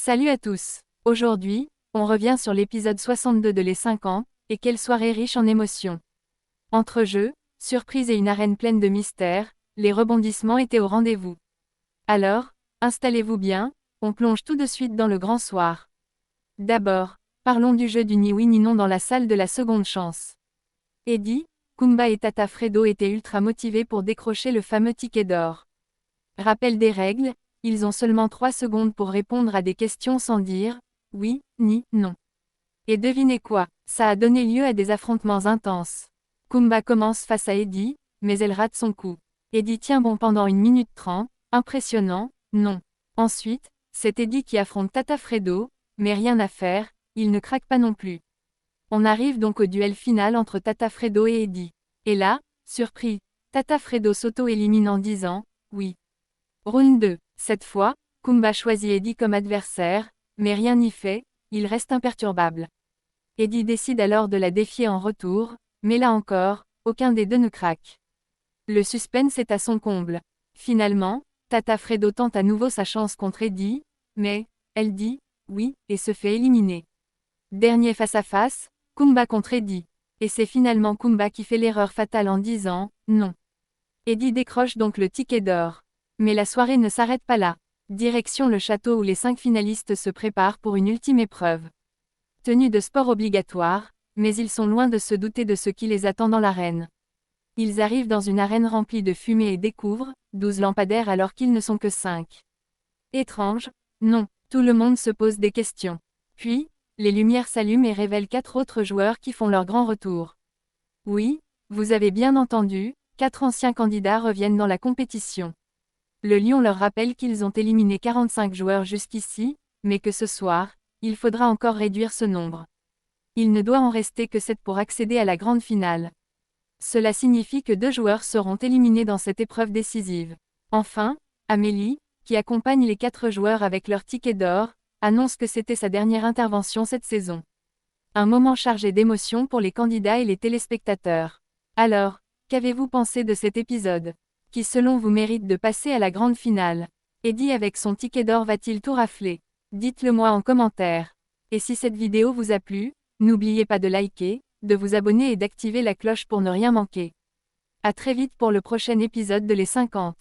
Salut à tous. Aujourd'hui, on revient sur l'épisode 62 de Les 5 ans, et quelle soirée riche en émotions. Entre jeux, surprises et une arène pleine de mystères, les rebondissements étaient au rendez-vous. Alors, installez-vous bien, on plonge tout de suite dans le grand soir. D'abord, parlons du jeu du ni oui ni non dans la salle de la seconde chance. Eddie, Kumba et Tata Fredo étaient ultra motivés pour décrocher le fameux ticket d'or. Rappel des règles, ils ont seulement 3 secondes pour répondre à des questions sans dire « oui » ni « non ». Et devinez quoi, ça a donné lieu à des affrontements intenses. Kumba commence face à Eddie, mais elle rate son coup. Eddie tient bon pendant 1 minute 30, impressionnant, non. Ensuite, c'est Eddie qui affronte Tata Fredo, mais rien à faire, il ne craque pas non plus. On arrive donc au duel final entre Tata Fredo et Eddie. Et là, surpris, Tata Fredo s'auto-élimine en disant « oui ». Round 2. Cette fois, Kumba choisit Eddie comme adversaire, mais rien n'y fait, il reste imperturbable. Eddie décide alors de la défier en retour, mais là encore, aucun des deux ne craque. Le suspense est à son comble. Finalement, Tata Fredo tente à nouveau sa chance contre Eddie, mais elle dit « oui » et se fait éliminer. Dernier face-à-face, Kumba contre Eddie. Et c'est finalement Kumba qui fait l'erreur fatale en disant « non ». Eddie décroche donc le ticket d'or. Mais la soirée ne s'arrête pas là. Direction le château où les 5 finalistes se préparent pour une ultime épreuve. Tenue de sport obligatoire, mais ils sont loin de se douter de ce qui les attend dans l'arène. Ils arrivent dans une arène remplie de fumée et découvrent 12 lampadaires alors qu'ils ne sont que 5. Étrange, non, tout le monde se pose des questions. Puis, les lumières s'allument et révèlent 4 autres joueurs qui font leur grand retour. Oui, vous avez bien entendu, 4 anciens candidats reviennent dans la compétition. Le lion leur rappelle qu'ils ont éliminé 45 joueurs jusqu'ici, mais que ce soir, il faudra encore réduire ce nombre. Il ne doit en rester que 7 pour accéder à la grande finale. Cela signifie que 2 joueurs seront éliminés dans cette épreuve décisive. Enfin, Amélie, qui accompagne les 4 joueurs avec leur ticket d'or, annonce que c'était sa dernière intervention cette saison. Un moment chargé d'émotions pour les candidats et les téléspectateurs. Alors, qu'avez-vous pensé de cet épisode ? Qui selon vous mérite de passer à la grande finale? Eddie avec son ticket d'or va-t-il tout rafler? Dites-le moi en commentaire. Et si cette vidéo vous a plu, n'oubliez pas de liker, de vous abonner et d'activer la cloche pour ne rien manquer. À très vite pour le prochain épisode de Les 50.